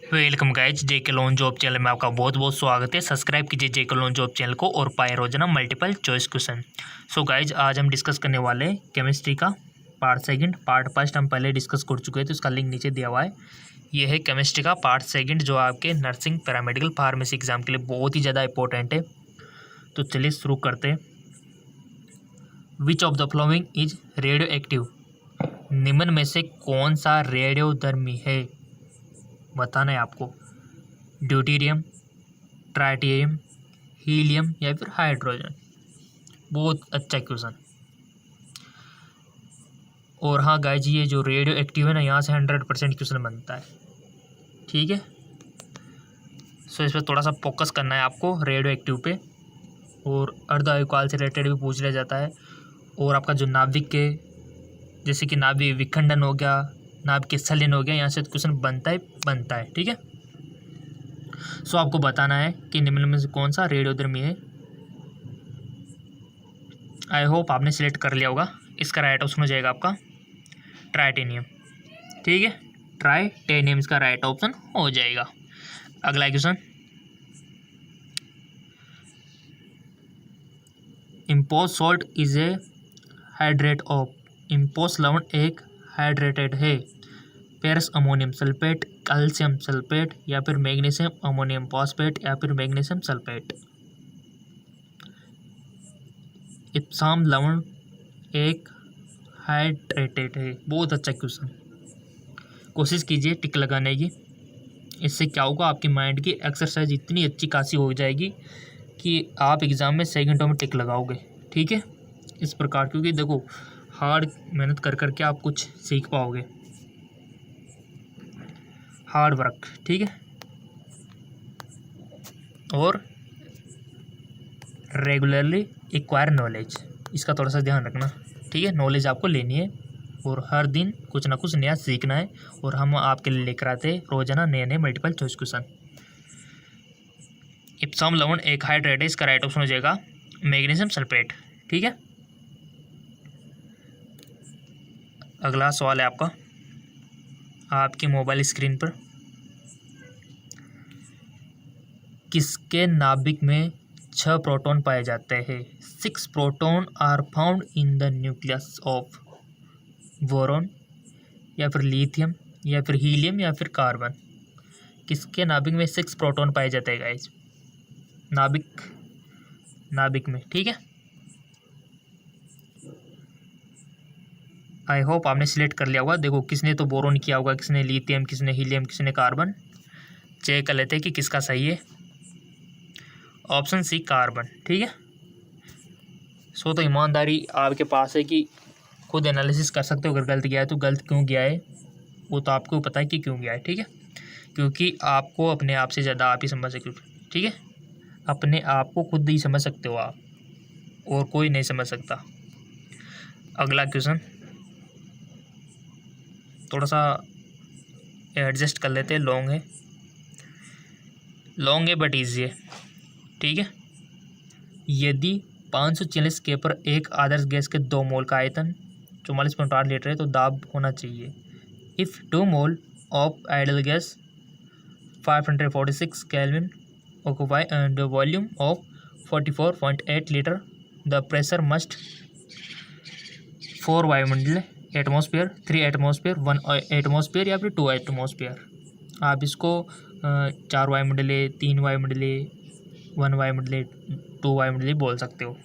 Welcome guys, जेके loan job channel में आपका बहुत बहुत स्वागत है। सब्सक्राइब कीजिए जेके लोन जॉब चैनल को और पाए रोजाना multiple choice question. So guys, आज हम डिस्कस करने वाले हैं केमिस्ट्री का पार्ट सेकंड। पार्ट फर्स्ट हम पहले डिस्कस कर चुके हैं, तो इसका लिंक नीचे दिया हुआ है। ये है केमिस्ट्री का पार्ट सेकंड, जो आपके नर्सिंग, पैरामेडिकल, फार्मेसी एग्जाम के लिए बहुत ही ज़्यादा इंपॉर्टेंट है। तो चलिए शुरू करते हैं। Which of the following is radio active? निम्न में से कौन सा रेडियोधर्मी है? बताना है आपको। ड्यूटेरियम, ट्राइटेरियम, हीलियम या फिर हाइड्रोजन। बहुत अच्छा क्वेश्चन। और हाँ गाइज, ये जो रेडियो एक्टिव है ना, यहाँ से 100% क्वेश्चन बनता है। ठीक है, सो इस पर थोड़ा सा फोकस करना है आपको, रेडियो एक्टिव पे। और अर्धवायुकाल से रिलेटेड भी पूछ लिया जाता है। और आपका जो नाभिक के, जैसे कि नाभिक विखंडन हो गया, नाभिक स्थलन हो गया, यहाँ से क्वेश्चन बनता है। ठीक है, सो आपको बताना है कि निम्न में से कौन सा रेडियोधर्मी है। आई होप आपने सिलेक्ट कर लिया होगा। इसका राइट ऑप्शन हो जाएगा आपका ट्राइटेनियम। ठीक है, ट्राइटेनियम इसका राइट ऑप्शन हो जाएगा। अगला question, impose salt is a hydrate of. Impose लवण एक हाइड्रेटेड है। Ferrous ammonium sulphate, calcium sulphate या फिर मैग्नीशियम अमोनियम फॉस्फेट या फिर मैग्नीशियम सल्फेट। इप्साम लवण एक हाइड्रेटेड है। बहुत अच्छा क्वेश्चन, कोशिश कीजिए टिक लगाने की। इससे क्या होगा, आपकी माइंड की एक्सरसाइज इतनी अच्छी खासी हो जाएगी कि आप एग्ज़ाम में सही घंटों में टिक लगाओगे। ठीक है, इस प्रकार, क्योंकि देखो हार्ड मेहनत कर करके आप कुछ सीख पाओगे, हार्ड वर्क। ठीक है, और रेगुलरली एक्वायर नॉलेज, इसका थोड़ा सा ध्यान रखना। ठीक है, नॉलेज आपको लेनी है और हर दिन कुछ ना कुछ नया सीखना है। और हम आपके लिए लेकर आते हैं रोजाना नए नए मल्टीपल चॉइस क्वेश्चन। इप्सम लवण एक हाइड्रेट है, इसका राइट ऑप्शन हो जाएगा मैग्नीशियम सल्फेट। ठीक है, अगला सवाल है आपका आपकी मोबाइल स्क्रीन पर। किसके नाभिक में 6 प्रोटॉन पाए जाते हैं? 6 proton are found in the nucleus of boron या फिर लिथियम या फिर हीलियम या फिर कार्बन। किसके नाभिक में 6 प्रोटॉन पाए जाते हैं गाइस? नाभिक में। ठीक है, आई होप आपने सिलेक्ट कर लिया होगा। देखो, किसने तो बोरोन किया होगा, किसने लिथियम, किसने हीलियम, किसने कार्बन। चेक कर लेते हैं कि किसका सही है। Option C carbon. ठीक है, सो तो ईमानदारी आपके पास है कि खुद एनालिसिस कर सकते हो। अगर गलत गया है तो गलत क्यों गया है वो तो आपको पता है कि क्यों गया है। ठीक है, क्योंकि आपको अपने आप से ज़्यादा आप ही समझ सकते हो। ठीक है, अपने आप को खुद ही समझ सकते हो आप, और कोई नहीं समझ सकता। अगला क्वेश्चन थोड़ा सा एडजस्ट कर लेते हैं, लॉन्ग है बट ईजी है। ठीक है, यदि 540 के पर एक आदर्श गैस के 2 मोल का आयतन 44.8 लीटर है, तो दाब होना चाहिए। If 2 mole of idol gas 546 kelvin occupy and volume of 44.8 litre, the pressure must 4 वायुमंडल, एटमॉस्फेयर, 3 एटमॉस्फेयर, 1 एटमॉस्फेयर या फिर 2 एटमॉस्फेयर। आप इसको 4 वायुमंडले, 3 वायुमंडले, 1 वायुमंडले, 2 वायुमंडली बोल सकते हो।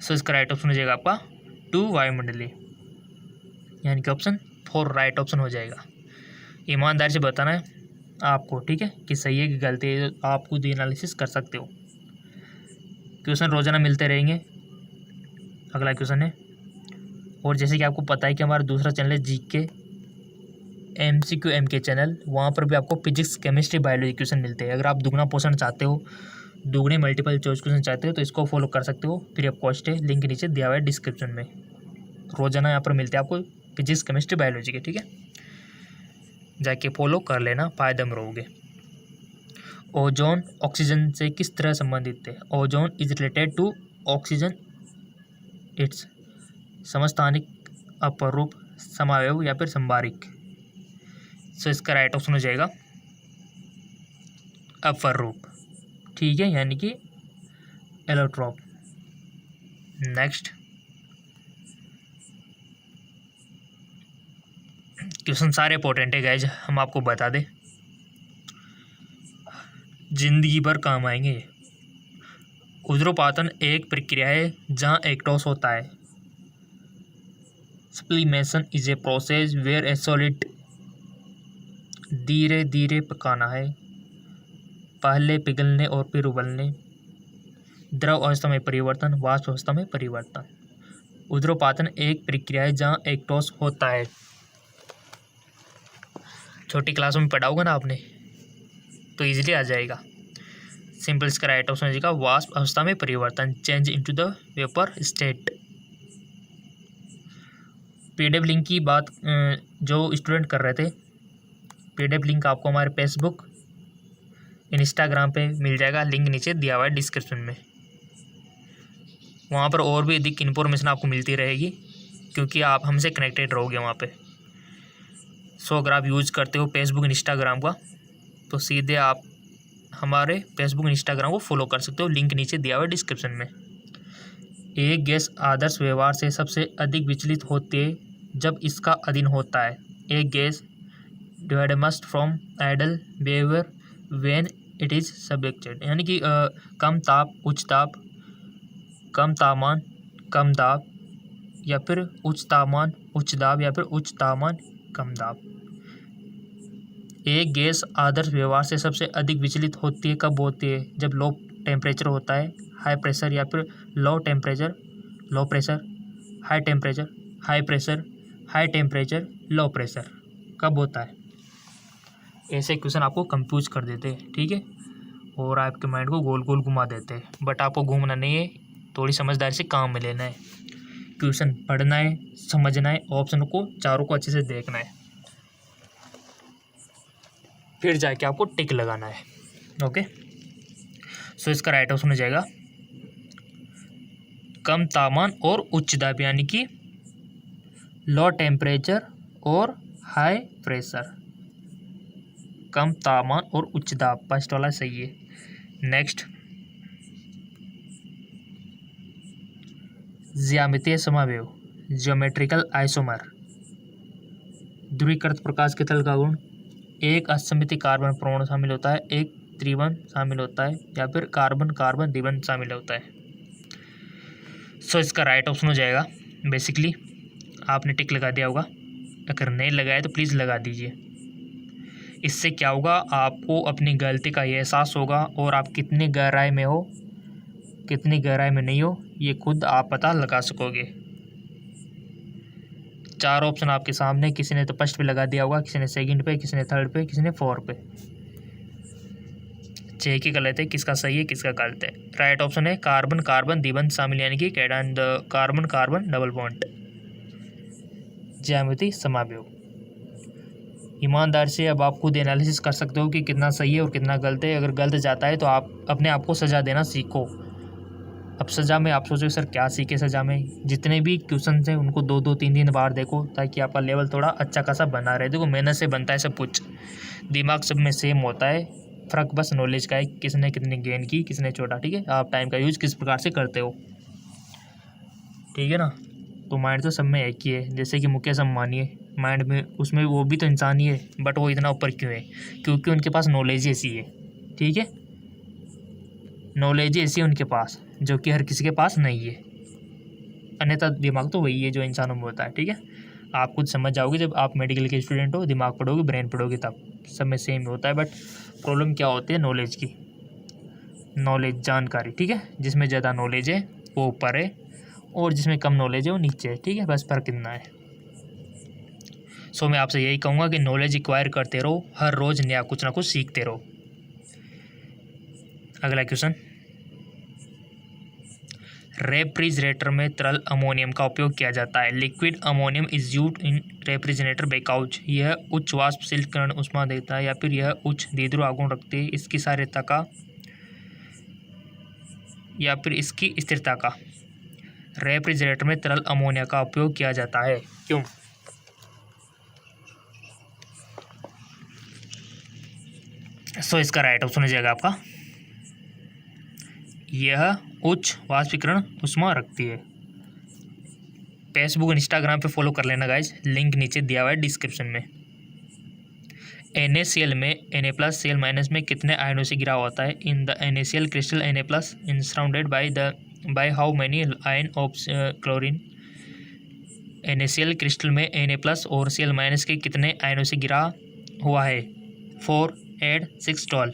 सो इसका राइट ऑप्शन हो जाएगा आपका 2 वायुमंडली, यानी कि ऑप्शन 4 राइट ऑप्शन हो जाएगा। ईमानदारी से बताना है आपको, ठीक है, कि सही है कि गलती है। आप खुद एनालिसिस कर सकते हो। क्वेश्चन रोजाना मिलते रहेंगे। अगला क्वेश्चन है, और जैसे कि आपको पता है कि हमारा दूसरा चैनल है जीके MCQ MK चैनल, वहाँ पर भी आपको फिजिक्स, केमिस्ट्री, बायोलॉजी क्वेश्चन मिलते हैं। अगर आप दुगना पोर्शन चाहते हो, दुगने मल्टीपल चॉइस क्वेश्चन चाहते हो, तो इसको फॉलो कर सकते हो। फ्री ऑफ कॉस्ट है, लिंक नीचे दिया हुआ है डिस्क्रिप्शन में। रोजाना यहाँ पर मिलते हैं आपको फिजिक्स, केमिस्ट्री, बायोलॉजी के। ठीक है, जाके फॉलो कर लेना, फायदे में रहोगे। ओजोन ऑक्सीजन से किस तरह संबंधित है? Ozone is related to oxygen it's समस्थानिक, अपरूप, समावयव या फिर संबारिक। सो इसका राइट ऑप्शन हो जाएगा अपर रूप, ठीक है, यानी कि एलोट्रॉप। नेक्स्ट क्वेश्चन सारे इंपॉर्टेंट है गाइज, हम आपको बता दें, जिंदगी भर काम आएंगे। उद्रोपातन एक प्रक्रिया है जहाँ एक्टोस होता है। Sublimation is a process where a solid धीरे धीरे पकाना है, पहले पिघलने और फिर उबलने। द्रव अवस्था में परिवर्तन, वाष्प अवस्था में परिवर्तन। उद्रोपातन एक प्रक्रिया है जहाँ एक्टोस होता है। छोटी क्लास में पढ़ा होगा ना आपने, तो इजीली आ जाएगा। सिंपल इसका राइट ऑप्शन हो जाएगा वाष्प अवस्था में परिवर्तन, change into the vapour state. PDF link की बात जो स्टूडेंट कर रहे थे, पीडीएफ लिंक आपको हमारे फेसबुक इंस्टाग्राम पे मिल जाएगा, लिंक नीचे दिया हुआ है डिस्क्रिप्शन में। वहाँ पर और भी अधिक इन्फॉर्मेशन आपको मिलती रहेगी, क्योंकि आप हमसे कनेक्टेड रहोगे वहाँ पे। सो अगर आप यूज़ करते हो फेसबुक इंस्टाग्राम का, तो सीधे आप हमारे फेसबुक इंस्टाग्राम को फॉलो कर सकते हो, लिंक नीचे दिया हुआ है डिस्क्रिप्शन में। एक गैस आदर्श व्यवहार से सबसे अधिक विचलित होती है जब इसका अधीन होता है। एक gas deviate most from ideal behaviour when it is subjected, यानी कि कम ताप उच्च ताप, कम तापमान कम दाब, या फिर उच्च तापमान उच्च दाब, या फिर उच्च तापमान कम दाब। एक गैस आदर्श व्यवहार से सबसे अधिक विचलित होती है कब होती है? जब लो टेम्परेचर होता है, हाई प्रेशर, या फिर low temperature low pressure, high temperature high pressure, high temperature low pressure. कब होता है? ऐसे क्वेश्चन आपको कंफ्यूज कर देते हैं, ठीक है, और आपके माइंड को गोल गोल घुमा देते हैं। बट आपको घूमना नहीं है, थोड़ी समझदारी से काम में लेना है। क्वेश्चन पढ़ना है, समझना है, ऑप्शन को चारों को अच्छे से देखना है, फिर जाके आपको टिक लगाना है। ओके, सो इसका राइट ऑप्शन हो जाएगा कम तापमान और उच्च दाब, यानी कि लो टेम्परेचर और हाई प्रेशर। कम तापमान और उच्च दाब, फर्स्ट वाला सही है। नेक्स्ट, ज्यामितीय समवेव ज्योमेट्रिकल आइसोमर। ध्रुवीकृत प्रकाश के तल का गुण, एक असममिति कार्बन परमाणु शामिल होता है, एक त्रिबंध शामिल होता है, या फिर कार्बन कार्बन द्विबंध शामिल होता है। सो इसका राइट ऑप्शन हो जाएगा, बेसिकली आपने टिक लगा दिया होगा, अगर नहीं लगाया तो प्लीज़ लगा दीजिए। इससे क्या होगा, आपको अपनी गलती का एहसास होगा, और आप कितनी गहराई में हो कितनी गहराई में नहीं हो ये खुद आप पता लगा सकोगे। चार ऑप्शन आपके सामने, किसी ने तो फर्स्ट पे लगा दिया होगा, किसी ने सेकंड पे, किसी ने थर्ड पे, किसी ने फोर्थ पे। छः की गलत है, किसका सही है किसका गलत है? राइट ऑप्शन है कार्बन कार्बन द्विबंध शामिल, यानी कि cation carbon carbon double bond. ज्यामिति समावेव। ईमानदार से अब आप खुद एनालिसिस कर सकते हो कि कितना सही है और कितना गलत है। अगर गलत जाता है तो आप अपने आप को सज़ा देना सीखो। अब सज़ा में आप सोचो सर क्या सीखे सज़ा में, जितने भी क्वेश्चन हैं उनको 2-2 3 बार देखो, ताकि आपका लेवल थोड़ा अच्छा खासा बना रहे। देखो मेहनत से बनता है सब कुछ, दिमाग सब में सेम होता है, फ़र्क बस नॉलेज का है, किसने कितनी गेन की किसने छोड़ा, ठीक है। आप टाइम का यूज़ किस प्रकार से करते हो, ठीक है ना। तो माइंड तो सब में एक ही है, जैसे कि मुकेश अंबानी है, माइंड में उसमें वो भी तो इंसान ही है, बट वो इतना ऊपर क्यों है? क्योंकि उनके पास नॉलेज ऐसी है, ठीक है, नॉलेज ऐसी है उनके पास जो कि हर किसी के पास नहीं है। अन्यथा दिमाग तो वही है जो इंसानों में होता है, ठीक है। आप कुछ समझ जाओगे जब आप मेडिकल के स्टूडेंट हो, दिमाग पढ़ोगे ब्रेन पढ़ोगे, तब सब में सेम होता है। बट प्रॉब्लम क्या होती है? नॉलेज की, नॉलेज जानकारी, ठीक है। जिसमें ज़्यादा नॉलेज है वो ऊपर है, और जिसमें कम नॉलेज है वो नीचे है, ठीक है, बस फ़र्क इतना है। सो मैं आपसे यही कहूँगा कि नॉलेज एक्वायर करते रहो, हर रोज़ नया कुछ ना कुछ सीखते रहो। अगला क्वेश्चन, रेफ्रिजरेटर में तरल अमोनियम का उपयोग किया जाता है। Liquid ammonium is used in refrigerator because. यह उच्च वाष्पशीलकरण ऊष्मा देता है, या फिर यह उच्च द्विध्रुव आघूर्ण रखती है, इसकी सार्यता का या फिर इसकी स्थिरता का। रेफ्रिजरेटर में तरल अमोनिया का उपयोग किया जाता है, क्यों? सो इसका राइट ऑप्शन हो जाएगा आपका, यह उच्च वाष्पीकरण ऊष्मा रखती है। फेसबुक इंस्टाग्राम पे फॉलो कर लेना गाइज, लिंक नीचे दिया हुआ है डिस्क्रिप्शन में। NaCl में Na+Cl- में कितने आयनों से घिरा होता है? In the NaCl crystal Na+ in surrounded by how many ion of chlorine. NaCl crystal में Na+ और Cl- के कितने आयनों से घिरा हुआ है? 4, 8, 6, 12।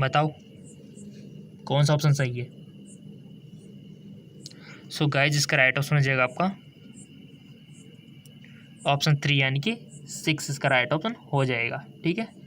बताओ कौन सा ऑप्शन सही है? सो गाइज इसका राइट ऑप्शन हो जाएगा आपका ऑप्शन 3 यानी कि 6 इसका राइट ऑप्शन हो जाएगा। ठीक है।